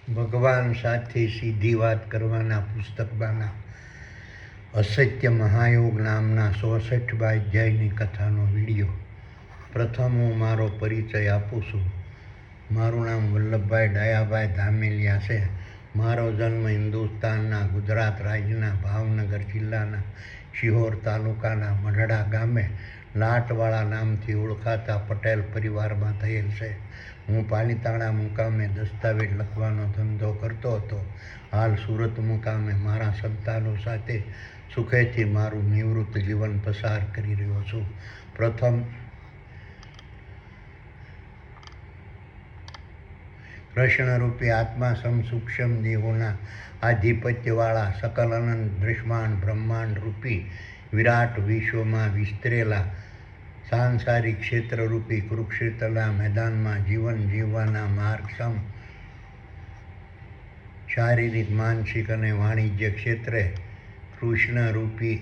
ભગવાન સાથે સીધી વાત કરવાના પુસ્તકમાંના અસત્ય મહાયોગ નામના 66 અધ્યાયની કથાનો વિડીયો. પ્રથમ હું મારો પરિચય આપું છું. મારું નામ વલ્લભભાઈ ડાયાભાઈ ધામેલિયા છે. મારો જન્મ હિન્દુસ્તાનના ગુજરાત રાજ્યના ભાવનગર જિલ્લાના શિહોર તાલુકાના મઢડા ગામે લાટવાળા નામથી ઓળખાતા પટેલ પરિવારમાં થયેલ છે. હું પાલીતાણા મુકામે દસ્તાવેજ લખવાનો ધંધો કરતો હતો. હાલ સુરત મુકામે મારા સંતાનો સાથે સુખેથી મારું નિવૃત્ત જીવન પસાર કરી રહ્યો છું. પ્રથમ કૃષ્ણરૂપી આત્મા સૂક્ષ્મ દેહોના આધિપત્યવાળા સકલ અનંત દૃશ્યમાન બ્રહ્માંડ રૂપી વિરાટ વિશ્વમાં વિસ્તરેલા સાંસારિક ક્ષેત્રરૂપી કુરુક્ષેત્રના મેદાનમાં જીવન જીવવાના માર્ગસમ શારીરિક, માનસિક અને વાણિજ્ય ક્ષેત્રે કૃષ્ણરૂપી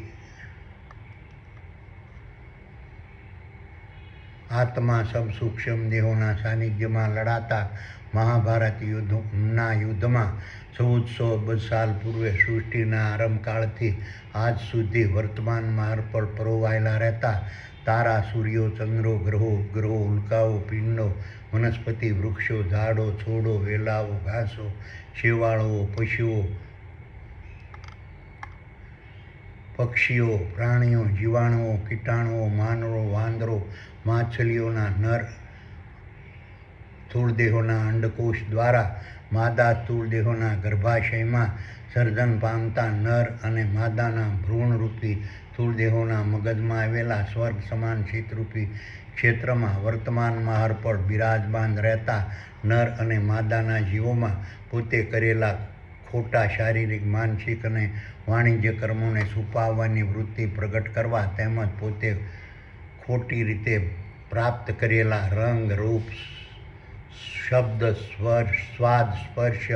આત્મા સૂક્ષ્મ દેહોના સાનિધ્યમાં લડાતા મહાભારત યુદ્ધમાં 1400 અબજ સાલ પૂર્વે સૃષ્ટિના આરંભકાળથી આજ સુધી વર્તમાનમાં અર્પણ પરોવાયેલા રહેતા તારા, સૂર્યો, ચંદ્રો, ગ્રહો, ઉપગ્રહો, ઉલ્કાઓ, પિંડો, વનસ્પતિ, વૃક્ષો, ઝાડો, છોડો, વેલાઓ, ઘાસો, શેવાળો, પશુઓ, પક્ષીઓ, પ્રાણીઓ, જીવાણુઓ, કીટાણુઓ, માનવો, વાંદરો, માછલીઓના નર સ્થૂળદેહોના અંડકોશ દ્વારા માદા સ્થૂળદેહોના ગર્ભાશયમાં સર્જન પામતા નર અને માદાના ભ્રૂણરૂપી સ્થૂળદેહોના મગજમાં આવેલા સ્વર્ગ સમાન ચિત્તરૂપી ક્ષેત્રમાં વર્તમાનમાં હરપળ બિરાજમાન રહેતા નર અને માદાના જીવોમાં પોતે કરેલા ખોટા શારીરિક, માનસિક અને વાણિજ્ય કર્મોને છુપાવવાની વૃત્તિ પ્રગટ કરવા તેમજ પોતે ખોટી રીતે પ્રાપ્ત કરેલા રંગ, રૂપ, શબ્દ, સ્વાદ, સ્પર્શ,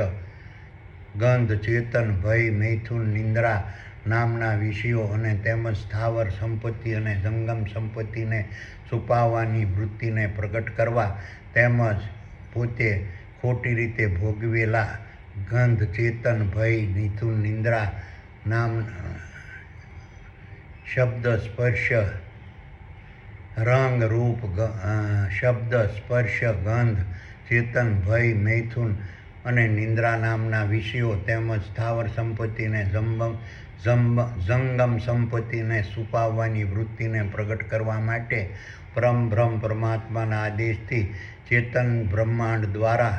ગંધ, ચેતન, ભય, મૈથુન, નિંદ્રા નામના વિષયો અને તેમજ સ્થાવર સંપત્તિ અને જંગમ સંપત્તિને છુપાવવાની વૃત્તિને પ્રગટ કરવા તેમજ પોતે ખોટી રીતે ભોગવેલા ગંધ, ચેતન, ભય, મૈથુન, નિંદ્રા નામના શબ્દ, સ્પર્શ, રંગ, રૂપ, શબ્દ, સ્પર્શ, ગંધ, ચેતન, ભય, મૈથુન અને નિંદ્રા નામના વિષયો તેમજ સ્થાવર સંપત્તિને જંગમ સંપત્તિને છુપાવવાની વૃત્તિને પ્રગટ કરવા માટે પરમબ્રહ્મ પરમાત્માના આદેશથી ચેતન બ્રહ્માંડ દ્વારા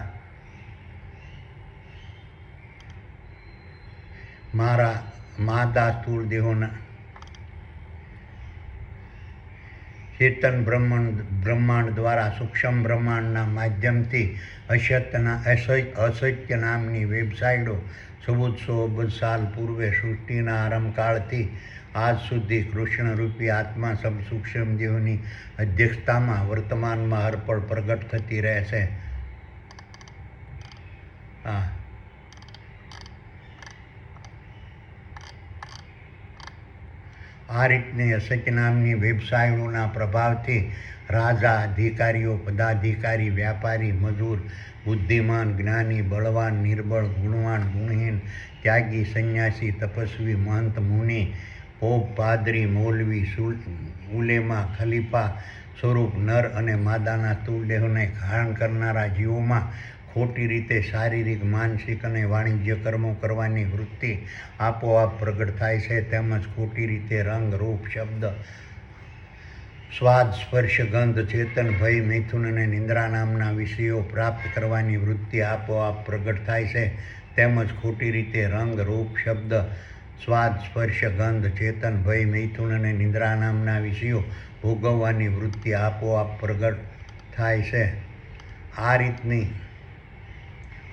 મારા માદા સ્થૂળ દેહોના ચેતન બ્રહ્માંડ દ્વારા સૂક્ષ્મ બ્રહ્માંડના માધ્યમથી અસત્ય નામની વેબસાઇટો 1400 અબજ સાલ પૂર્વે સૃષ્ટિના આરંભકાળથી આજ સુધી કૃષ્ણરૂપી આત્મા સૂક્ષ્મ દેહોની અધ્યક્ષતામાં વર્તમાનમાં હરપળ પ્રગટ થતી રહેશે. આ રીતની અસત્ય નામની વેબસાઇટોના પ્રભાવથી રાજા, અધિકારીઓ, પદાધિકારી, વ્યાપારી, મજૂર, બુદ્ધિમાન, જ્ઞાની, બળવાન, નિર્બળ, ગુણવાન, ગુણહીન, ત્યાગી, સંન્યાસી, તપસ્વી, મહંત, મુનિ, પોપ, પાદરી, મૌલવી, ઉલેમા, ખલીફા સ્વરૂપ નર અને માદાના સ્થૂળ દેહોને ધારણ કરનારા જીવોમાં ખોટી રીતે શારીરિક, માનસિક અને વાણિજ્ય કર્મો કરવાની વૃત્તિ આપોઆપ પ્રગટ થાય છે. તેમજ ખોટી રીતે રંગ, રૂપ, શબ્દ, સ્વાદ, સ્પર્શ, ગંધ, ચેતન, ભય, મૈથુન અને નિંદ્રા નામના વિષયો પ્રાપ્ત કરવાની વૃત્તિ આપોઆપ પ્રગટ થાય છે. તેમજ ખોટી રીતે રંગ, રૂપ, શબ્દ, સ્વાદ, સ્પર્શ, ગંધ, ચેતન, ભય, મૈથુન અને નિંદ્રા નામના વિષયો ભોગવવાની વૃત્તિ આપોઆપ પ્રગટ થાય છે. આ રીતની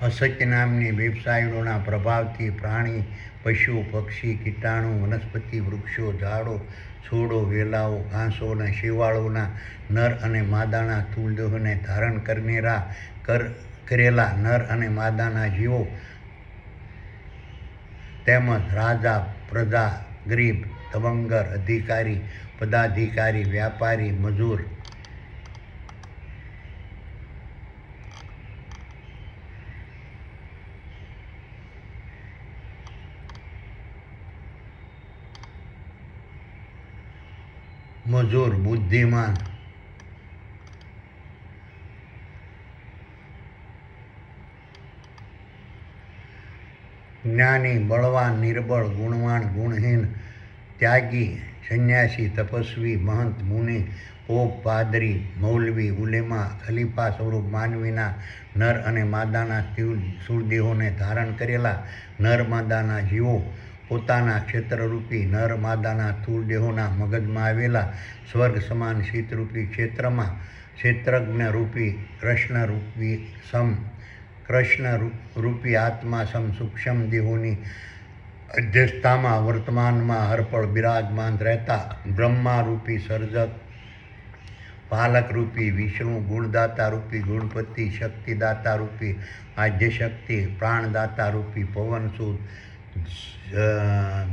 અસત્ય નામની વેબસાઇટોના પ્રભાવથી પ્રાણી, પશુ, પક્ષી, કીટાણુ, વનસ્પતિ, વૃક્ષો, ઝાડો, છોડો, વેલાઓ, ઘાસો અને શેવાળોના નર અને માદાના સ્થૂળ દેહોને ધારણ કરેલા નર અને માદાના જીવો તેમજ રાજા, પ્રજા, ગરીબ, તવંગર, અધિકારી, પદાધિકારી, વ્યાપારી, મજૂર, મજૂર, બુદ્ધિમાન, જ્ઞાની, બળવાન, નિર્બળ, ગુણવાન, ગુણહીન, ત્યાગી, સંન્યાસી, તપસ્વી, મહંત, મુનિ, પોપ, પાદરી, મૌલવી, ઉલેમા, ખલીફા સ્વરૂપ માનવીના નર અને માદાના સ્થૂળ દેહોને ધારણ કરેલા નર માદાના જીવો પોતાના ક્ષેત્રરૂપી નર માદાના સ્થૂળ દેહોના મગજમાં આવેલા સ્વર્ગ સમાન શીતરૂપી ક્ષેત્રમાં ક્ષેત્રજ્ઞરૂપી કૃષ્ણરૂપી આત્મા સૂક્ષ્મ દેહોની અધ્યસ્થતામાં વર્તમાનમાં હરપળ બિરાજમાન રહેતા બ્રહ્મારૂપી સર્જક, પાલકરૂપી વિષ્ણુ, ગુણદાતારૂપી ગુણપતિ, શક્તિદાતારૂપી આદ્યશક્તિ, પ્રાણદાતારૂપી પવનસૂત,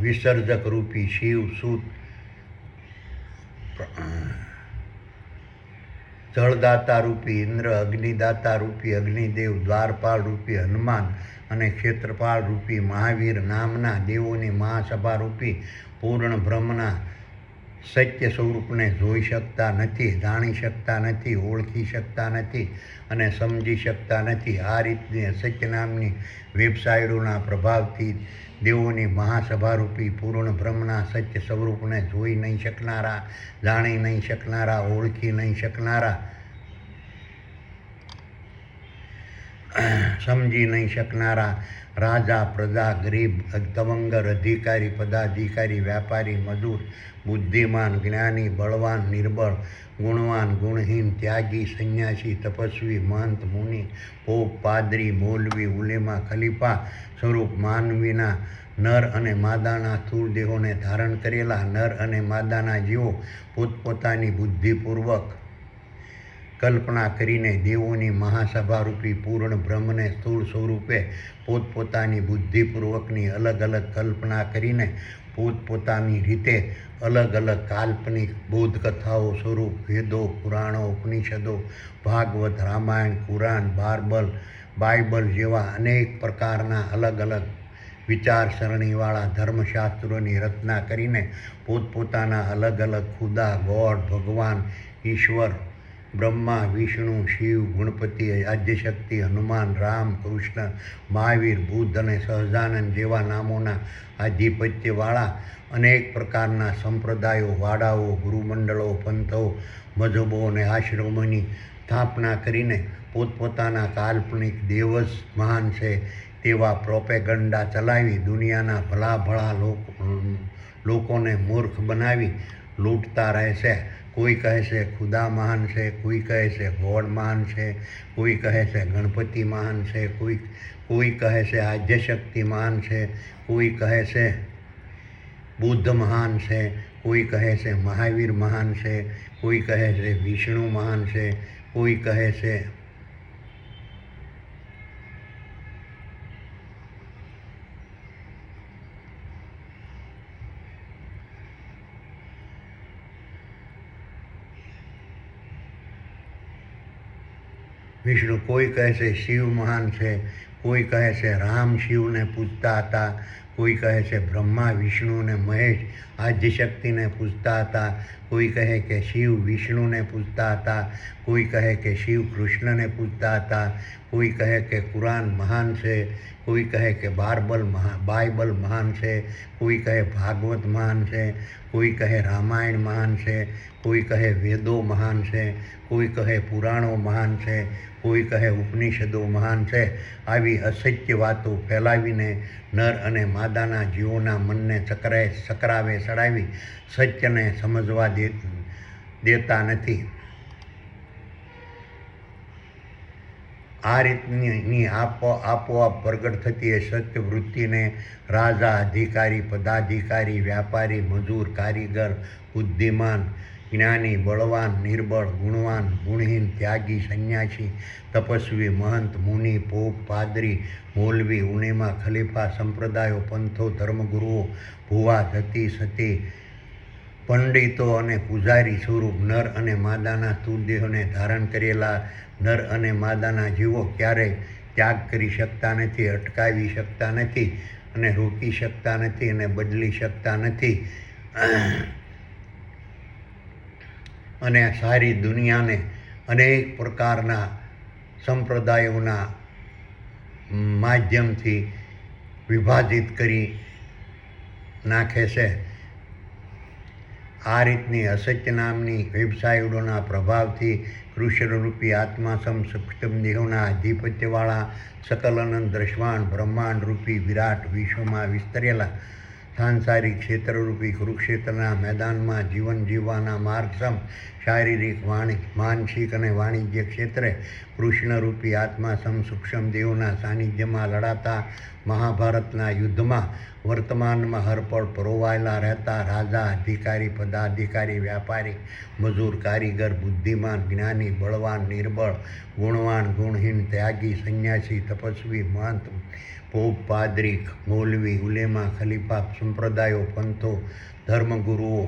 વિસર્જકરૂપી શિવસૂત, જળદાતારૂપી ઇન્દ્ર, અગ્નિદાતારૂપી અગ્નિદેવ, દ્વારપાલરૂપી હનુમાન અને ક્ષેત્રપાલરૂપી મહાવીર નામના દેવોની મહાસભારૂપી પૂર્ણ બ્રહ્મના સત્ય સ્વરૂપને જોઈ શકતા નથી, જાણી શકતા નથી, ઓળખી શકતા નથી અને સમજી શકતા નથી. આ રીતની અસત્ય નામની વેબસાઇટોના પ્રભાવથી દેવોની મહાસભારૂપી પૂર્ણ બ્રહ્મના સત્ય સ્વરૂપને જોઈ નહીં શકનારા, જાણી નહીં શકનારા, ઓળખી નહીં શકનારા, સમજી નહીં શકનારા રાજા, પ્રજા, ગરીબ, તવંગર, અધિકારી, પદાધિકારી, વ્યાપારી, મજૂર, બુદ્ધિમાન, જ્ઞાની, બળવાન, નિર્બળ, ગુણવાન, ગુણહીન, ત્યાગી, સંન્યાસી, તપસ્વી, મહંત, મુનિ, પોપ, પાદરી, મૌલવી, ઉલેમા, ખલીફા સ્વરૂપ માનવીના નર અને માદાના સ્થૂળ દેહોને ધારણ કરેલા નર અને માદાના જીવો પોતપોતાની બુદ્ધિપૂર્વક કલ્પના કરીને દેવોની મહાસભારૂપી પૂર્ણ બ્રહ્મને સ્થૂળ સ્વરૂપે પોતપોતાની બુદ્ધિપૂર્વકની અલગ અલગ કલ્પના કરીને પોતપોતાની રીતે અલગ અલગ કાલ્પનિક બોધકથાઓ સ્વરૂપ વેદો, પુરાણો, ઉપનિષદો, ભાગવત, રામાયણ, કુરાન, બાઇબલ જેવા અનેક પ્રકારના અલગ અલગ વિચારસરણીવાળા ધર્મશાસ્ત્રોની રચના કરીને પોતપોતાના અલગ અલગ ખુદા, ગોડ, ભગવાન, ઈશ્વર, બ્રહ્મા, વિષ્ણુ, શિવ, ગણપતિ, આદ્યશક્તિ, હનુમાન, રામ, કૃષ્ણ, મહાવીર, બુદ્ધ અને સહજાનંદ જેવા નામોના આધિપત્યવાળા અનેક પ્રકારના સંપ્રદાયો, વાડાઓ, ગુરુમંડળો, પંથો, મજહબો અને આશ્રમોની સ્થાપના કરીને પોતપોતાના કાલ્પનિક દેવ જ મહાન છે તેવા પ્રોપેગન્ડા ચલાવી દુનિયાના ભલા લોકોને મૂર્ખ બનાવી લૂંટતા રહેશે. કોઈ કહે છે ખુદા મહાન છે, કોઈ કહે છે ગોડ મહાન છે, કોઈ કહે છે ગણપતિ મહાન છે, કોઈ કહે છે આદ્યશક્તિ મહાન છે, કોઈ કહે છે બુદ્ધ મહાન છે, કોઈ કહે છે મહાવીર મહાન છે, કોઈ કહે છે વિષ્ણુ મહાન છે, કોઈ કહે છે વિષ્ણુ, કોઈ કહે છે શિવ મહાન છે, કોઈ કહે છે રામ શિવને પૂજતા હતા, કોઈ કહે છે બ્રહ્મા વિષ્ણુને મહેશ આદ્યશક્તિને પૂજતા હતા, કોઈ કહે કે શિવ વિષ્ણુને પૂજતા હતા, કોઈ કહે કે શિવ કૃષ્ણને પૂજતા હતા, કોઈ કહે કે કુરાન મહાન છે, કોઈ કહે કે બાઇબલ મહાન છે, કોઈ કહે ભાગવત મહાન છે, કોઈ કહે રામાયણ મહાન છે, કોઈ કહે વેદો મહાન છે, કોઈ કહે પુરાણો મહાન છે, કોઈ કહે ઉપનિષદો મહાન છે. આવી અસત્ય વાતો ફેલાવીને નર અને માદાના જીવોના મનને ચકરાવે ચડાવી સત્યને સમજવા દેતા નથી. આ રીતની આપોઆપ પ્રગટ થતી એ સત્ય વૃત્તિને રાજા, અધિકારી, પદાધિકારી, વ્યાપારી, મજૂર, કારીગર, બુદ્ધિમાન, જ્ઞાની, બળવાન, નિર્બળ, ગુણવાન, ગુણહીન, ત્યાગી, સંન્યાસી, તપસ્વી, મહંત, મુનિ, પોપ, પાદરી, મૌલવી, ઉલેમા, ખલીફા, સંપ્રદાયો, પંથો, ધર્મગુરુઓ, ભુવા, જતી, સતી, પંડિતો અને પૂજારી સ્વરૂપ નર અને માદાના સ્થૂળ દેહોને ધારણ કરેલા નર અને માદાના જીવો ક્યારેય ત્યાગ કરી શકતા નથી, અટકાવી શકતા નથી અને રોકી શકતા નથી અને બદલી શકતા નથી. અને સારી દુનિયાને અનેક પ્રકારના સંપ્રદાયોના માધ્યમથી વિભાજિત કરી નાખે છે. આ રીતની અસત્ય નામની વેબસાઇટોના પ્રભાવથી કૃષ્ણરૂપી આત્મા સૂક્ષ્મ દેહોના આધિપત્યવાળા સકલ અનંત દ્રશ્યમાન બ્રહ્માંડરૂપી વિરાટ વિશ્વમાં વિસ્તરેલા સાંસારિક ક્ષેત્રરૂપી કુરુક્ષેત્રના મેદાનમાં જીવન જીવવાના માર્ગસમ શારીરિક માનસિક અને વાણિજ્ય ક્ષેત્રે કૃષ્ણરૂપી આત્મા સૂક્ષ્મ દેહોના સાનિધ્યમાં લડાતા મહાભારતના યુદ્ધમાં વર્તમાનમાં હરપળ પરોવાયેલા રહેતા રાજા, અધિકારી, પદાધિકારી, વ્યાપારી, મજૂર, કારીગર, બુદ્ધિમાન, જ્ઞાની, બળવાન, નિર્બળ, ગુણવાન, ગુણહીન, ત્યાગી, સંન્યાસી, તપસ્વી, મહંત, પોપ, પાદરી, મૌલવી, ઉલેમા, ખલીફા, સંપ્રદાયો, પંથો, ધર્મગુરુઓ,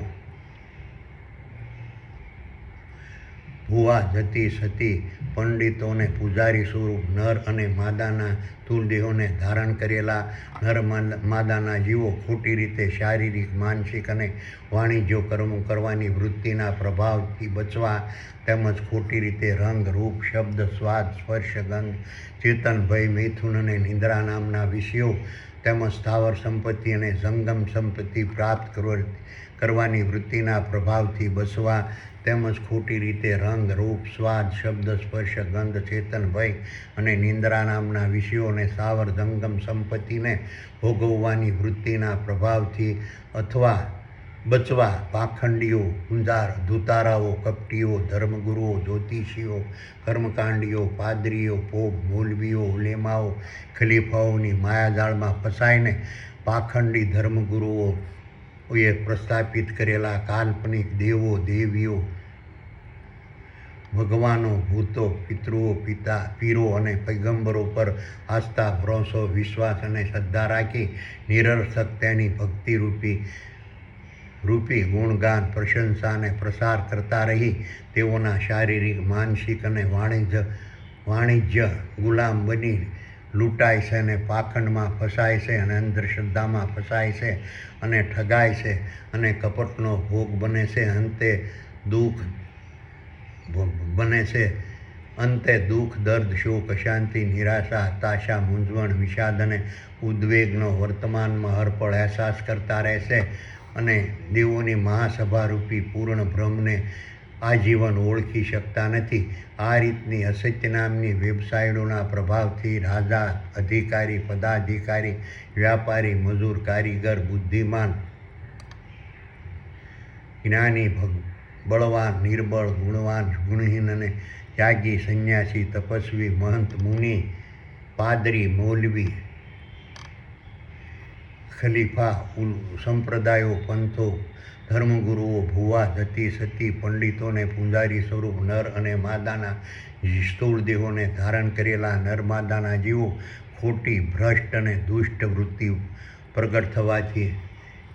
ભુવા, જતી, સતી, પંડિતો અને પૂજારી સ્વરૂપ નર અને માદાના સ્થૂળદેહોને ધારણ કરેલા નર માદાના જીવો ખોટી રીતે શારીરિક, માનસિક અને વાણિજ્ય કર્મો કરવાની વૃત્તિના પ્રભાવથી બચવા તેમજ ખોટી રીતે રંગ, રૂપ, શબ્દ, સ્વાદ, સ્પર્શ, ગંધ, ચેતન, ભય, મૈથુન અને નિંદ્રા નામના વિષયો તેમજ સ્થાવર સંપત્તિ અને જંગમ સંપત્તિ પ્રાપ્ત કરવાની વૃત્તિના પ્રભાવથી બચવા તેમજ ખોટી રીતે રંગ, રૂપ, સ્વાદ, શબ્દ, સ્પર્શ, ગંધ, ચેતન, ભય અને નિંદ્રા નામના વિષયો અને સ્થાવર જંગમ સંપત્તિને ભોગવવાની વૃત્તિના પ્રભાવથી અથવા બચવા પાખંડીઓ, ધુતારાઓ, કપટીઓ, ધર્મગુરુઓ, જ્યોતિષીઓ, કર્મકાંડીઓ, પાદરીઓ, પોપ, મૌલવીઓ, ઉલેમાઓ, ખલીફાઓની માયાજાળમાં ફસાઈને પાખંડી ધર્મગુરુઓએ પ્રસ્થાપિત કરેલા કાલ્પનિક દેવો, દેવીઓ, ભગવાનો, ભૂતો, પિતૃઓ, પીરો અને પૈગંબરો પર આસ્થા, ભરોસો, વિશ્વાસ અને શ્રદ્ધા રાખી નિરર્થક તેની ભક્તિરૂપી ગુણગાન, પ્રશંસા અને પ્રસાર કરતા રહી તેઓના શારીરિક, માનસિક અને વાણિજ્ય ગુલામ બની લૂંટાય છે અને પાખંડમાં ફસાય છે અને અંધશ્રદ્ધામાં ફસાય છે અને ઠગાય છે અને કપટનો ભોગ બને છે. અંતે દુઃખ, દર્દ, શોક, અશાંતિ, નિરાશા, હતાશા, મૂંઝવણ, વિષાદ અને ઉદ્વેગનો વર્તમાનમાં હરપળ અહેસાસ કરતા રહેશે અને દેવોની મહાસભારૂપી પૂર્ણ બ્રહ્મને આજીવન ઓળખી શકતા નથી. આ રીતની અસત્ય નામની વેબસાઇટોના પ્રભાવથી રાજા, અધિકારી, પદાધિકારી, વ્યાપારી, મજૂર, કારીગર, બુદ્ધિમાન, જ્ઞાની, બળવાન, નિર્બળ, ગુણવાન, ગુણહીન અને ત્યાગી, સંન્યાસી, તપસ્વી, મહંત, મુનિ, પાદરી, મૌલવી, ખલીફા, સંપ્રદાયો, પંથો, ધર્મગુરુઓ, ભુવા, જતી, સતી, પંડિતો અને પૂજારી સ્વરૂપ નર અને માદાના સ્થૂળ દેહોને ધારણ કરેલા નરમાદાના જીવો ખોટી, ભ્રષ્ટ અને દુષ્ટ વૃત્તિ પ્રગટ થવાથી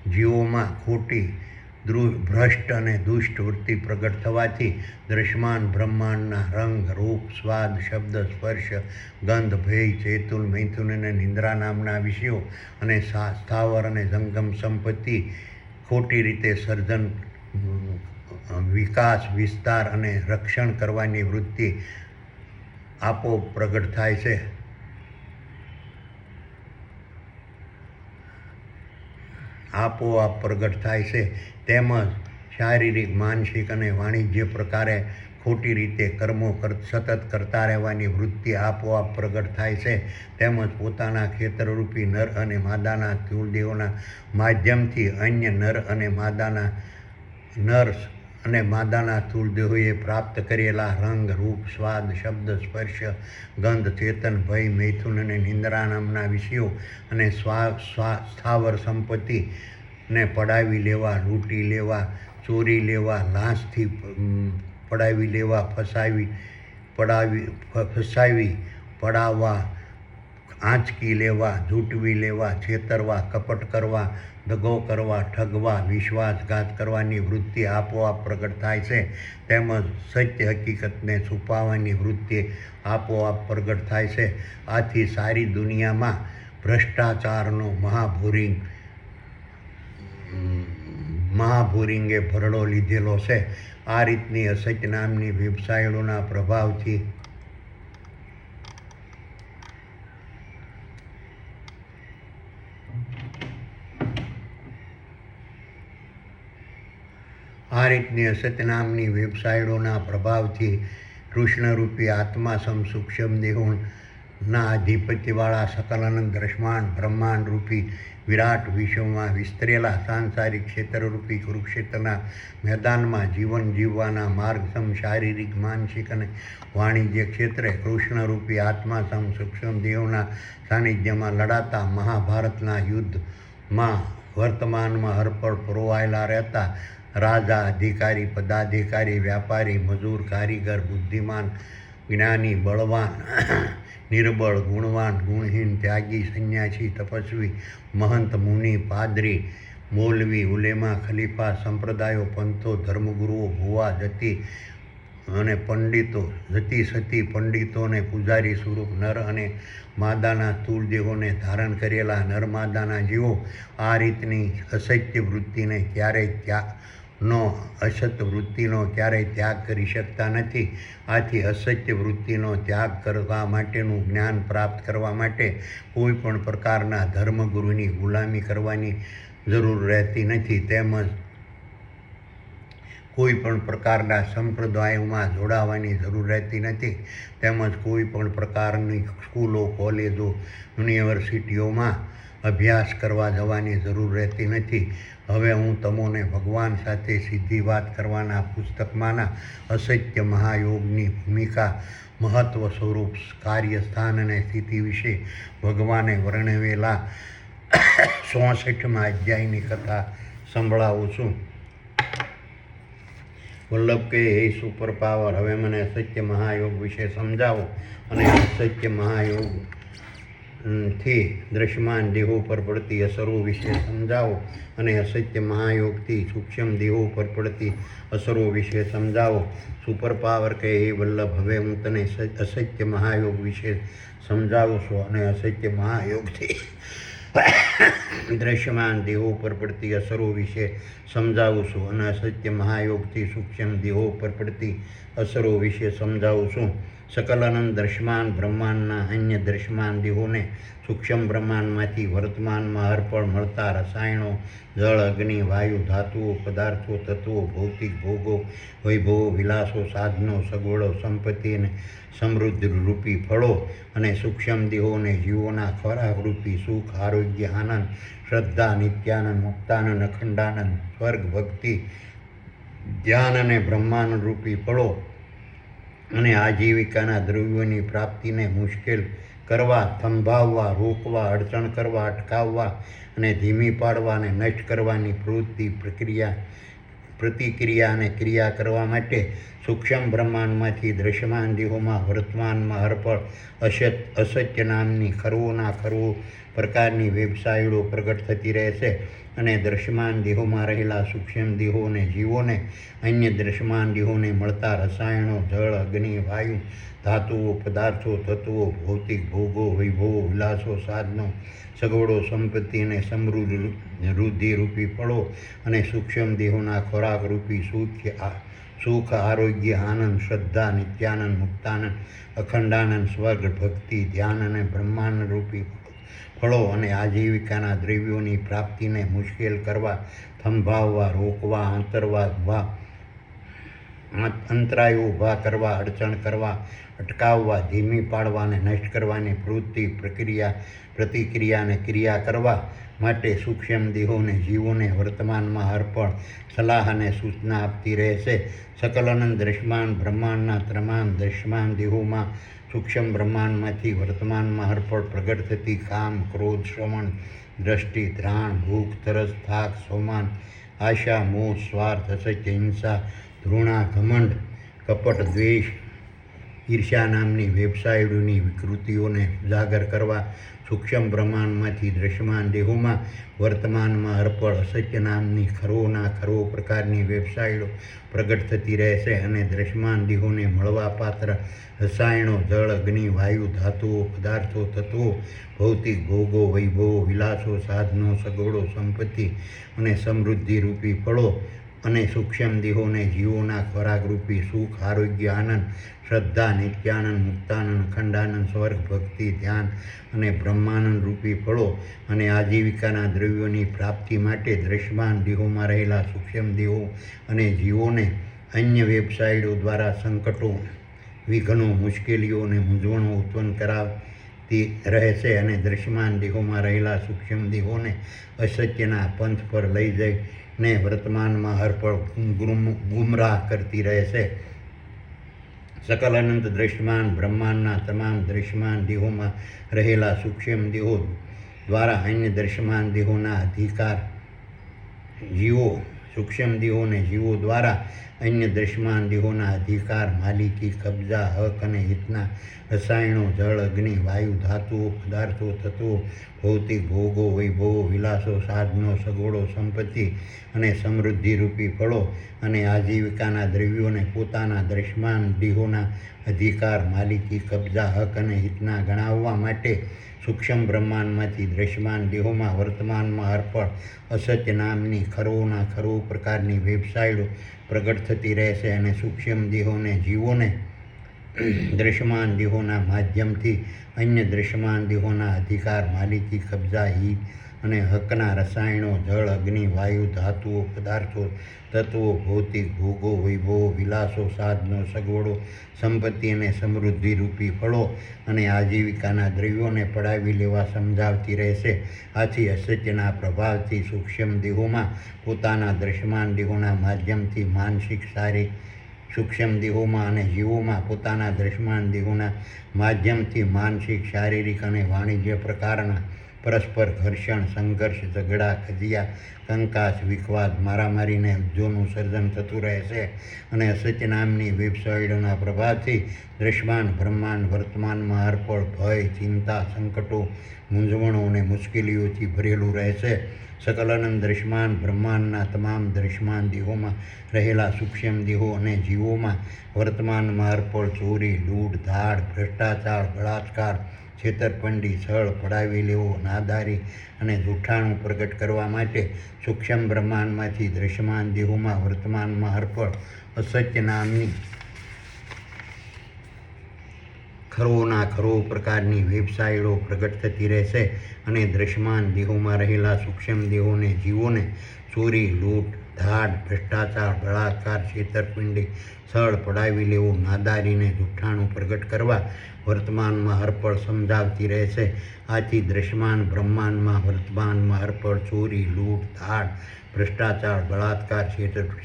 જીવોમાં ખોટી, ભ્રષ્ટ અને દુષ્ટ વૃત્તિ પ્રગટ થવાથી દ્રશ્યમાન બ્રહ્માંડના રંગ, રૂપ, સ્વાદ, શબ્દ, સ્પર્શ, ગંધ, ભય, ચેતુલ, મૈથુન અને નિંદ્રા નામના વિષયો અને સ્થાવર અને જંગમ સંપત્તિ ખોટી રીતે સર્જન, વિકાસ, વિસ્તાર અને રક્ષણ કરવાની વૃત્તિ આપોઆપ પ્રગટ થાય છે. તેમજ શારીરિક, માનસિક અને વાણિજ્ય પ્રકારે ખોટી રીતે કર્મો સતત કરતા રહેવાની વૃત્તિ આપોઆપ પ્રગટ થાય છે. તેમજ પોતાના ક્ષેત્રરૂપી નર અને માદાના સ્થૂળદેહોના માધ્યમથી અન્ય નર અને માદાના સ્થૂળદેહોએ પ્રાપ્ત કરેલા રંગ, રૂપ, સ્વાદ, શબ્દ, સ્પર્શ, ગંધ, ચેતન, ભય, મૈથુન અને નિંદ્રા નામના વિષયો અને સ્થાવર સંપત્તિને પડાવી લેવા, લૂંટી લેવા, ચોરી લેવા, લાંચથી પડાવી લેવા, પડાવવા, આંચકી લેવા, ઝૂંટવી લેવા, છેતરવા, કપટ કરવા, દગો કરવા, ઠગવા, વિશ્વાસઘાત કરવાની વૃત્તિ આપોઆપ પ્રગટ થાય છે. તેમજ સત્ય હકીકતને છુપાવવાની વૃત્તિ આપોઆપ પ્રગટ થાય છે. આથી સારી દુનિયામાં ભ્રષ્ટાચારનો મહાભૂરિંગે ભરડો લીધેલો છે. આ રીતની અસત્ય નામની વેબસાઇટોના પ્રભાવથી કૃષ્ણરૂપી આત્મા સૂક્ષ્મ દેહોના અધિપતિવાળા સકલાનંદ બ્રહ્માંડ રૂપી વિરાટ વિશ્વમાં વિસ્તરેલા સાંસારિક ક્ષેત્રરૂપી કુરુક્ષેત્રના મેદાનમાં જીવન જીવવાના માર્ગસમ શારીરિક, માનસિક અને વાણિજ્ય ક્ષેત્રે કૃષ્ણરૂપી આત્મા સૂક્ષ્મ દેહોના સાનિધ્યમાં લડાતા મહાભારતના યુદ્ધમાં વર્તમાનમાં હરપળ પરોવાયેલા રહેતા રાજા, અધિકારી, પદાધિકારી, વ્યાપારી, મજૂર, કારીગર, બુદ્ધિમાન, જ્ઞાની, બળવાન, નિર્બળ, ગુણવાન, ગુણહીન, ત્યાગી, સંન્યાસી, તપસ્વી, મહંત, મુનિ, પાદરી, મૌલવી, ઉલેમા, ખલીફા, સંપ્રદાયો, પંથો, ધર્મગુરુઓ, ભુવા, જતી અને પંડિતો, જતી સતી, પંડિતો અને પૂજારી સ્વરૂપ નર અને માદાના સ્થૂળ દેહોને ધારણ કરેલા નરમાદાના જીવો આ રીતની અસત્ય વૃત્તિને ક્યારેય ત્યાગ કરી શકતા નથી. આથી અસત્ય વૃત્તિનો ત્યાગ કરવા માટેનું જ્ઞાન પ્રાપ્ત કરવા માટે કોઈ પણ પ્રકારના ધર્મગુરુની ગુલામી કરવાની જરૂર રહેતી નથી. તેમજ કોઈ પણ પ્રકારના સંપ્રદાયોમાં જોડાવાની જરૂર રહેતી નથી. તેમજ કોઈ પણ પ્રકારની સ્કૂલો, કોલેજો, યુનિવર્સિટીઓમાં અભ્યાસ કરવા જવાની જરૂર રહેતી નથી. હવે હું તમને ભગવાન સાથે સીધી વાત કરવાના પુસ્તકમાંના અસત્ય મહાયોગની ભૂમિકા, મહત્વ, સ્વરૂપ, કાર્ય, સ્થાન અને સ્થિતિ વિશે ભગવાને વર્ણવેલા 64મા અધ્યાયની કથા સંભળાવું છું. વલ્લભ કહે, હે સુપર પાવર, હવે મને અસત્ય મહાયોગ વિશે સમજાવો અને અસત્ય મહાયોગથી દ્રશ્યમાન દેહો પર પડતી અસરો વિશે સમજાવો અને અસત્ય મહાયોગથી સૂક્ષ્મ દેહો પર પડતી અસરો વિશે સમજાવો. સુપર પાવર કહે, હે વલ્લભ, હવે હું તને અસત્ય મહાયોગ વિશે સમજાવું છું અને અસત્ય મહાયોગથી દ્રશ્યમાન દેહો પર પડતી અસરો વિશે સમજાવું છું અને અસત્ય મહાયોગથી સૂક્ષ્મ દેહો પર પડતી અસરો વિશે સમજાવું છું. સકલાનંદ દ્રશ્યમાન બ્રહ્માંડના અન્ય દ્રશ્યમાન દેહોને સૂક્ષ્મ બ્રહ્માંડમાંથી વર્તમાનમાં હરપળ મળતા રસાયણો, જળ, અગ્નિ, વાયુ, ધાતુઓ, પદાર્થો, તત્વો, ભૌતિક ભોગો, વૈભવો, વિલાસો, સાધનો, સગવડો, સંપત્તિ અને સમૃદ્ધિ રૂપી ફળો અને સૂક્ષ્મ દેહોને જીવોના ખોરાક રૂપી સુખ, આરોગ્ય, આનંદ, શ્રદ્ધા, નિત્યાનંદ, મુક્તાનંદ, અખંડાનંદ, સ્વર્ગ, ભક્તિ, ધ્યાન અને બ્રહ્માનંદ રૂપી ફળો અને આજીવિકાના દ્રવ્યોની પ્રાપ્તિને મુશ્કેલ કરવા, થંભાવવા, રોકવા, અડચણ કરવા, અટકાવવા અને ધીમી પાડવા અને નષ્ટ કરવાની પ્રતિક્રિયા અને ક્રિયા કરવા માટે સૂક્ષ્મ બ્રહ્માંડમાંથી દ્રશ્યમાન દેહોમાં વર્તમાનમાં હરપળ અસત્ય નામની ખરવોના ખરવો પ્રકારની વેબસાઇટો પ્રગટ થતી રહેશે અને દ્રશ્યમાન દેહોમાં રહેલા સૂક્ષ્મ દેહો અને જીવોને અન્ય દ્રશ્યમાન દેહોને મળતા રસાયણો, જળ, અગ્નિ, વાયુ, ધાતુઓ, પદાર્થો, તત્વો, ભૌતિક ભોગો, વૈભવો, વિલાસો, સાધનો, સગવડો, સંપત્તિ અને સમૃદ્ધિ રૂપી ફળો અને સૂક્ષ્મ દેહોના ખોરાક રૂપી સુખ, આરોગ્ય, આનંદ, શ્રદ્ધા, નિત્યાનંદ, મુક્તાનંદ, અખંડાનંદ, સ્વર્ગ, ભક્તિ, ધ્યાન અને બ્રહ્માનંદ રૂપી ફળો અને આજીવિકાના દ્રવ્યોની પ્રાપ્તિને મુશ્કેલ કરવા, થંભાવવા, રોકવા, અંતરાયો ઊભા કરવા, અડચણ કરવા, અટકાવવા, ધીમી પાડવા અને નષ્ટ કરવાની પ્રતિક્રિયા અને ક્રિયા કરવા માટે સૂક્ષ્મ દેહોને જીવોને વર્તમાનમાં હરપળ સલાહ અને સૂચના આપતી રહેશે. સકલાનંદ દ્રશ્યમાન બ્રહ્માંડના તમામ દ્રશ્યમાન દેહોમાં સૂક્ષ્મ બ્રહ્માંડમાંથી વર્તમાનમાં હરપળ પ્રગટ થતી કામ, ક્રોધ, શ્રવણ, દ્રષ્ટિ, ધ્રાણ, ભૂખ, તરસ, થાક, સોમાન, આશા, મોહ, સ્વાર્થ, અસત્ય, હિંસા, ધૃણા, ઘમંડ, કપટ, દ્વેષ, ઈર્ષ્યા નામની વેબસાઇટોની વિકૃતિઓને ઉજાગર કરવા સૂક્ષ્મ બ્રહ્માંડમાંથી દ્રશ્યમાન દેહોમાં વર્તમાનમાં અર્પણ અસત્ય નામની ખરો પ્રકારની વેબસાઇટો પ્રગટ થતી રહેશે અને દ્રશ્યમાન દેહોને મળવાપાત્ર રસાયણો, જળ, અગ્નિ, વાયુ, ધાતુઓ, પદાર્થો, તત્વો, ભૌતિક ભોગો, વૈભવો, વિલાસો, સાધનો, સગવડો, સંપત્તિ અને સમૃદ્ધિરૂપી ફળો અને સૂક્ષ્મ દેહોને જીવોના ખોરાકરૂપી સુખ, આરોગ્ય, આનંદ, શ્રદ્ધા, નિત્યાનંદ, મુક્તાનંદ, અખંડાનંદ, સ્વર્ગ, ભક્તિ, ધ્યાન અને બ્રહ્માનંદ રૂપી ફળો અને આજીવિકાના દ્રવ્યોની પ્રાપ્તિ માટે દ્રશ્યમાન દેહોમાં રહેલા સૂક્ષ્મ દેહો અને જીવોને અન્ય વેબસાઇટો દ્વારા સંકટો, વિઘ્નો, મુશ્કેલીઓ અને મૂંઝવણો ઉત્પન્ન કરાવતી રહેશે અને દ્રશ્યમાન દેહોમાં રહેલા સૂક્ષ્મ દેહોને અસત્યના પંથ પર લઈ જઈને વર્તમાનમાં હરપળ ગુમરાહ કરતી રહેશે. સકલ અનંત દ્રશ્યમાન બ્રહ્માંડના તમામ દ્રશ્યમાન દેહોમાં રહેલા સૂક્ષ્મ દેહો દ્વારા અન્ય દ્રશ્યમાન દેહોના અધિકાર જીવો સૂક્ષ્મ દેહોને જીવો દ્વારા અન્ય દ્રશ્યમાન દેહોના અધિકાર, માલિકી, કબજા, હક અને હિતના રસાયણો, જળ, અગ્નિ, વાયુ, ધાતુઓ, પદાર્થો, તત્વો, ભૌતિક ભોગો, વૈભવો, વિલાસો, સાધનો, સગવડો, સંપત્તિ અને સમૃદ્ધિરૂપી ફળો અને આજીવિકાના દ્રવ્યોને પોતાના દ્રશ્યમાન દેહોના અધિકાર, માલિકી, કબજા, હક અને હિતના ગણાવવા માટે સૂક્ષ્મ બ્રહ્માંડમાંથી દ્રશ્યમાન દેહોમાં વર્તમાનમાં અર્પણ અસત્ય નામની ખરો પ્રકારની વેબસાઇટો પ્રગટ થતી રહેશે અને સૂક્ષ્મ દેહોને જીવોને દ્રશ્યમાન દેહોના માધ્યમથી અન્ય દ્રશ્યમાન દેહોના અધિકાર, માલિકી, કબજા, હિત અને હકના રસાયણો, જળ, અગ્નિ, વાયુ, ધાતુઓ, પદાર્થો, તત્વો, ભૌતિક ભોગો, વૈભવો, વિલાસો, સાધનો, સગવડો, સંપત્તિ અને સમૃદ્ધિરૂપી ફળો અને આજીવિકાના દ્રવ્યોને પડાવી લેવા સમજાવતી રહેશે. આથી અસત્યના પ્રભાવથી સૂક્ષ્મ દેહોમાં પોતાના દ્રશ્યમાન દેહોના માધ્યમથી માનસિક, શારીરિક સૂક્ષ્મ દેહોમાં અને જીવોમાં પોતાના દ્રશ્યમાન દેહોના માધ્યમથી માનસિક, શારીરિક અને વાણિજ્ય પ્રકારના પરસ્પર ઘર્ષણ, સંઘર્ષ, ઝઘડા, કજિયા, કંકાસ, વિખવાદ, મારામારીને યુદ્ધોનું સર્જન થતું રહેશે અને અસત્ય નામની વેબસાઇટોના પ્રભાવથી દ્રશ્યમાન બ્રહ્માંડ વર્તમાનમાં અર્પણ ભય, ચિંતા, સંકટો, મૂંઝવણો અને મુશ્કેલીઓથી ભરેલું રહેશે. સકલાનંદ દ્રશ્યમાન બ્રહ્માંડના તમામ દ્રશ્યમાન દેહોમાં રહેલા સૂક્ષ્મ દેહો અને જીવોમાં વર્તમાનમાં અર્પણ ચોરી, લૂંટ, ધાડ, ભ્રષ્ટાચાર, બળાત્કાર, છેતરપિંડી, છળ, પડાવી લેવો, નાદારી અને જૂઠાણું પ્રગટ કરવા માટે સૂક્ષ્મ બ્રહ્માંડમાંથી દ્રશ્યમાન દેહોમાં વર્તમાનમાં અર્પણ અસત્ય નામની ખરો પ્રકારની વેબસાઇટો પ્રગટ થતી રહેશે અને દ્રશ્યમાન દેહોમાં રહેલા સૂક્ષ્મ દેહોને જીવોને ચોરી, લૂંટ, ધાડ, ભ્રષ્ટાચાર, બળાત્કાર, છેતરપિંડી, છળ, પડાવી લેવું, નાદારીને જૂઠાણું પ્રગટ કરવા વર્તમાનમાં અર્પણ સમજાવતી રહેશે. આથી દ્રશ્યમાન બ્રહ્માંડમાં વર્તમાનમાં અર્પણ ચોરી, લૂંટ, ધાડ, ભ્રષ્ટાચાર, બળાત્કાર,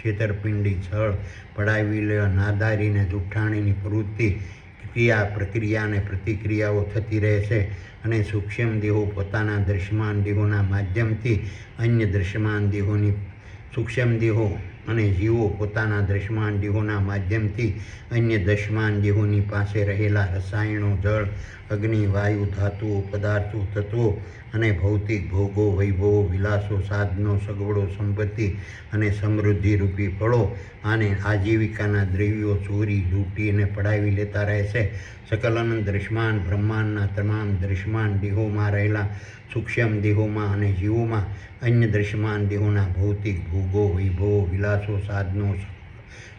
છેતરપિંડી, છળ, પડાવી લેવા, નાદારીને જૂઠાણીની પ્રવૃત્તિ, ક્રિયા, પ્રક્રિયા અને પ્રતિક્રિયાઓ થતી રહેશે અને સૂક્ષ્મ દેહો પોતાના દ્રશ્યમાન દેહોના માધ્યમથી અન્ય દ્રશ્યમાન દેહોની સૂક્ષ્મ દેહો અને જીવો પોતાના દ્રશ્યમાન દેહોના માધ્યમથી અન્ય દ્રશ્યમાન દેહોની પાસે રહેલા રસાયણો, જળ, અગ્નિ, વાયુ, ધાતુઓ, પદાર્થો, તત્વો અને ભૌતિક ભોગો, વૈભવો, વિલાસો, સાધનો, સગવડો, સંપત્તિ અને સમૃદ્ધિરૂપી ફળો અને આજીવિકાના દ્રવ્યો ચોરી, લૂંટી અને પડાવી લેતા રહેશે. સકલાનંદ દ્રશ્યમાન બ્રહ્માંડના તમામ દ્રશ્યમાન દેહોમાં રહેલા સૂક્ષ્મ દેહોમાં અને જીવોમાં અન્ય દ્રશ્યમાન દેહોના ભૌતિક ભોગો, વૈભવો, વિલાસો, સાધનો,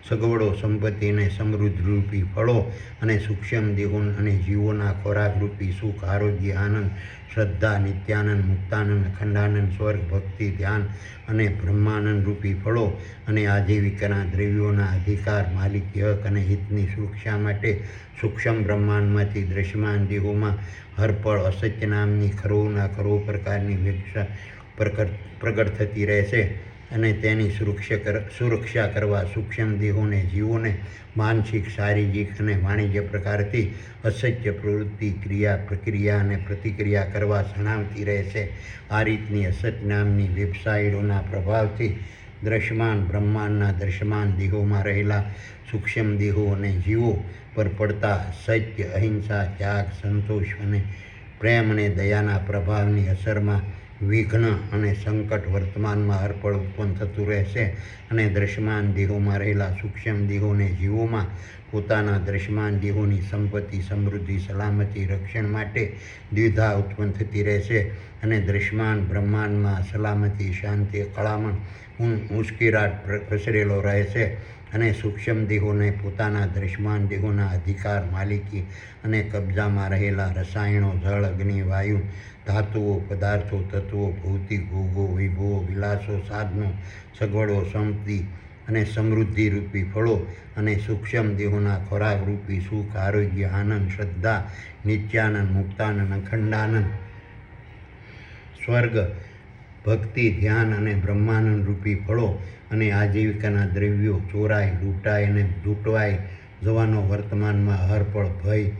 સગવડો, સંપત્તિ અને સમૃદ્ધિરૂપી ફળો અને સૂક્ષ્મ દેહો અને જીવોના ખોરાકરૂપી સુખ, આરોગ્ય, આનંદ, શ્રદ્ધા, નિત્યાનંદ, મુક્તાનંદ, અખંડાનંદ, સ્વર્ગ, ભક્તિ, ધ્યાન અને બ્રહ્માનંદ રૂપી ફળો અને આજીવિકાના દ્રવ્યોના અધિકાર, માલિકી, હક અને હિતની સુરક્ષા માટે સૂક્ષ્મ બ્રહ્માંડમાંથી દ્રશ્યમાન દેહોમાં હરપળ અસત્ય નામની ખરો પ્રકારની વેબસાઇટ પ્રગટ થતી રહેશે અને તેની સુરક્ષા કરવા સૂક્ષ્મ દેહોને જીવોને માનસિક, શારીરિક અને વાણિજ્ય પ્રકારથી અસત્ય પ્રવૃત્તિ, ક્રિયા, પ્રક્રિયા અને પ્રતિક્રિયા કરવા જણાવતી રહેશે. આ રીતની અસત્ય નામની વેબસાઇટોના પ્રભાવથી દ્રશ્યમાન બ્રહ્માંડના દ્રશ્યમાન દેહોમાં રહેલા સૂક્ષ્મ દેહો અને જીવો પર પડતા સત્ય, અહિંસા, ત્યાગ, સંતોષ અને પ્રેમ અને દયાના પ્રભાવની અસરમાં વિઘ્ન અને સંકટ વર્તમાનમાં હરપળ ઉત્પન્ન થતું રહેશે અને દ્રશ્યમાન દેહોમાં રહેલા સૂક્ષ્મ દેહોને જીવોમાં પોતાના દ્રશ્યમાન દેહોની સંપત્તિ, સમૃદ્ધિ, સલામતી, રક્ષણ માટે દ્વિધા ઉત્પન્ન થતી રહેશે અને દ્રશ્યમાન બ્રહ્માંડમાં સલામતી, શાંતિ, કળામણ, ઉશ્કેરાટ પ્રસરેલો રહેશે અને સૂક્ષ્મ દેહોને પોતાના દ્રશ્યમાન દેહોના અધિકાર, માલિકી અને કબજામાં રહેલા રસાયણો, જળ, અગ્નિ, વાયુ, ધાતુઓ, પદાર્થો, તત્વો, ભૌતિક ભોગો, વૈભવો, વિલાસો, સાધનો, સગવડો, સંપત્તિ અને સમૃદ્ધિ રૂપી ફળો અને સૂક્ષ્મ દેહોના ખોરાક રૂપી સુખ, આરોગ્ય, આનંદ, શ્રદ્ધા, નિત્યાનંદ, મુક્તાનંદ, અખંડાનંદ, સ્વર્ગ, ભક્તિ, ધ્યાન અને બ્રહ્માનંદ રૂપી ફળો અને આજીવિકાના દ્રવ્યો ચોરાઈ, લૂંટાઈ અને લૂંટવાઈ જવાનો વર્તમાનમાં હરપળ ભય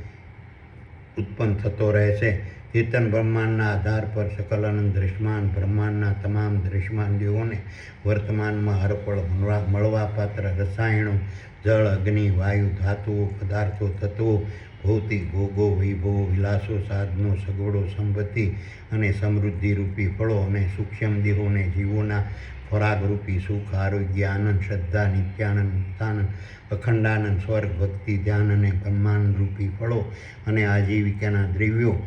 ઉત્પન્ન થતો રહેશે. ચેતન બ્રહ્માંડના આધાર પર સકલ અનંત દ્રશ્યમાન બ્રહ્માંડના તમામ દ્રશ્યમાન દેહોને વર્તમાનમાં હરપળ મળવાપાત્ર રસાયણો, જળ, અગ્નિ, વાયુ, ધાતુઓ, પદાર્થો, તત્વો, ભૌતિક ભોગો, વૈભવો, વિલાસો, સાધનો, સગવડો, સંપત્તિ અને સમૃદ્ધિ રૂપી ફળો અને સૂક્ષ્મ દેહોને જીવોના ખોરાક રૂપી સુખ, આરોગ્ય, આનંદ, શ્રદ્ધા, નિત્યાનંદ, મુક્તાનંદ, અખંડાનંદ, સ્વર્ગ, ભક્તિ, ધ્યાન અને બ્રહ્માંડ રૂપી ફળો અને આજીવિકાના દ્રવ્યો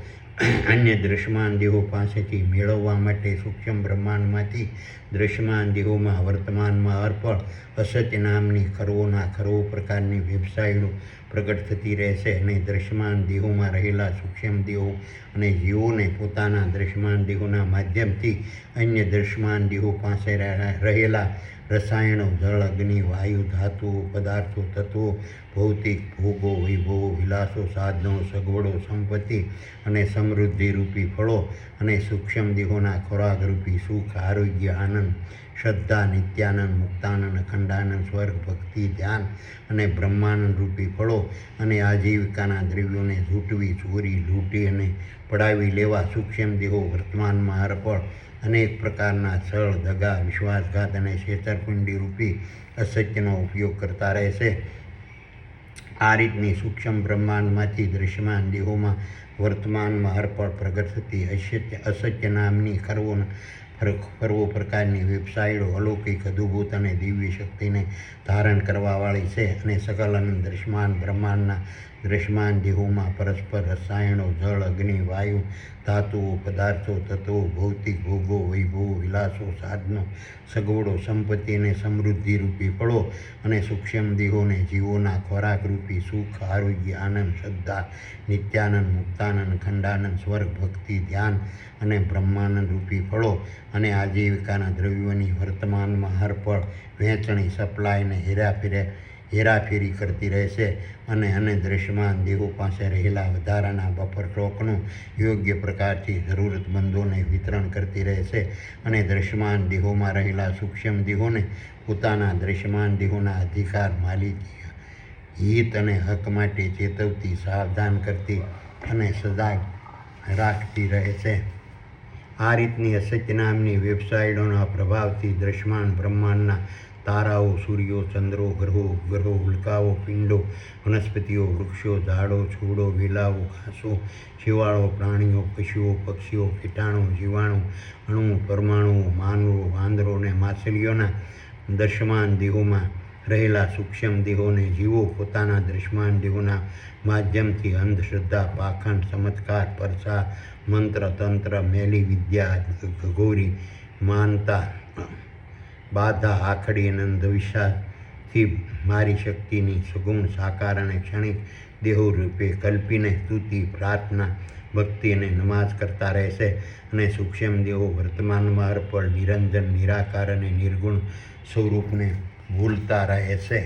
અન્ય દ્રશ્યમાન દેહો પાસેથી મેળવવા માટે સૂક્ષ્મ બ્રહ્માંડમાંથી દ્રશ્યમાન દેહોમાં વર્તમાનમાં અર્પણ અસત્ય નામની ખરવો પ્રકારની વેબસાઇટો પ્રગટ થતી રહેશે અને દ્રશ્યમાન દેહોમાં રહેલા સૂક્ષ્મ દેહો અને જીવોને પોતાના દ્રશ્યમાન દેહોના માધ્યમથી અન્ય દ્રશ્યમાન દેહો પાસે રહેલા રસાયણો, જળ, અગ્નિ, વાયુ, ધાતુઓ, પદાર્થો, તત્વો, ભૌતિક ભોગો, વૈભવો, વિલાસો, સાધનો, સગવડો, સંપત્તિ અને સમૃદ્ધિ રૂપી ફળો અને સૂક્ષ્મ દેહોના ખોરાક રૂપી સુખ, આરોગ્ય, આનંદ, શ્રદ્ધા, નિત્યાનંદ, મુક્તાનંદ, અખંડાનંદ, સ્વર્ગ, ભક્તિ, ધ્યાન અને બ્રહ્માનંદ રૂપી ફળો અને આજીવિકાના દ્રવ્યોને ઝૂંટવી, ચોરી, લૂંટી અને પડાવી લેવા સૂક્ષ્મ દેહો વર્તમાનમાં હરપળ અનેક પ્રકારના છળ, દગા, વિશ્વાસઘાત અને છેતરપિંડી રૂપી અસત્યનો ઉપયોગ કરતા રહેશે. આ રીતની સૂક્ષ્મ બ્રહ્માંડમાંથી દ્રશ્યમાન દેહોમાં વર્તમાનમાં હરપળ પ્રગટ થતી અસત્ય નામની ખરવો પ્રકારની વેબસાઇટો અલૌકિક, અદ્ભુત અને દિવ્ય શક્તિને ધારણ કરવાવાળી છે અને સકલ અનંત દ્રશ્યમાન બ્રહ્માંડના દ્રશ્યમાન દેહોમાં પરસ્પર રસાયણો, જળ, અગ્નિ, વાયુ, ધાતુઓ, પદાર્થો, તત્વો, ભૌતિક ભોગો, વૈભવો, વિલાસો, સાધનો, સગવડો, સંપત્તિ અને સમૃદ્ધિ રૂપી ફળો અને સૂક્ષ્મ દેહોને જીવોના ખોરાક રૂપી સુખ, આરોગ્ય, આનંદ, શ્રદ્ધા, નિત્યાનંદ, મુક્તાનંદ, અખંડાનંદ, સ્વર્ગ, ભક્તિ, ધ્યાન અને બ્રહ્માનંદ રૂપી ફળો અને આજીવિકાના દ્રવ્યોની વર્તમાનમાં હરપળ વહેંચણી, સપ્લાય અને હેરાફેરી કરતી રહેશે અને દ્રશ્યમાન દેહો પાસે રહેલા વધારાના બફર સ્ટોકનું યોગ્ય પ્રકારથી જરૂરતમંદોને વિતરણ કરતી રહેશે અને દ્રશ્યમાન દેહોમાં રહેલા સૂક્ષ્મ દેહોને પોતાના દ્રશ્યમાન દેહોના અધિકાર, માલિકી, હિત અને હક માટે ચેતવતી, સાવધાન કરતી અને સજાગ રાખતી રહેશે. આ રીતની અસત્ય નામની વેબસાઇટોના પ્રભાવથી દ્રશ્યમાન બ્રહ્માંડના તારાઓ, સૂર્યો, ચંદ્રો, ગ્રહો, ઉલ્કાઓ, પિંડો, વનસ્પતિઓ, વૃક્ષો, ઝાડો, છોડો, વેલાઓ, ઘાસો, શેવાળો, પ્રાણીઓ, પશુઓ, પક્ષીઓ, કીટાણુ, જીવાણુ, અણુઓ, પરમાણુઓ, માનવો, વાંદરો અને માછલીઓના દ્રશ્યમાન દેહોમાં રહેલા સૂક્ષ્મ દેહોને જીવો પોતાના દ્રશ્યમાન દેહોના માધ્યમથી અંધશ્રદ્ધા, પાખંડ, ચમત્કાર, પરસા, મંત્ર, તંત્ર, મેલી વિદ્યા, ઘોરી માનતા, બાધા, આખડી અને અંધવિશ્વાસથી મારી શક્તિની સગુણ, સાકાર અને ક્ષણિક દેહો રૂપે કલ્પીને સ્તુતિ, પ્રાર્થના, ભક્તિ અને નમાઝ કરતા રહેશે અને સૂક્ષ્મ દેહો વર્તમાનમાં અર્પણ, નિરંજન, નિરાકાર અને નિર્ગુણ સ્વરૂપને ભૂલતા રહેશે.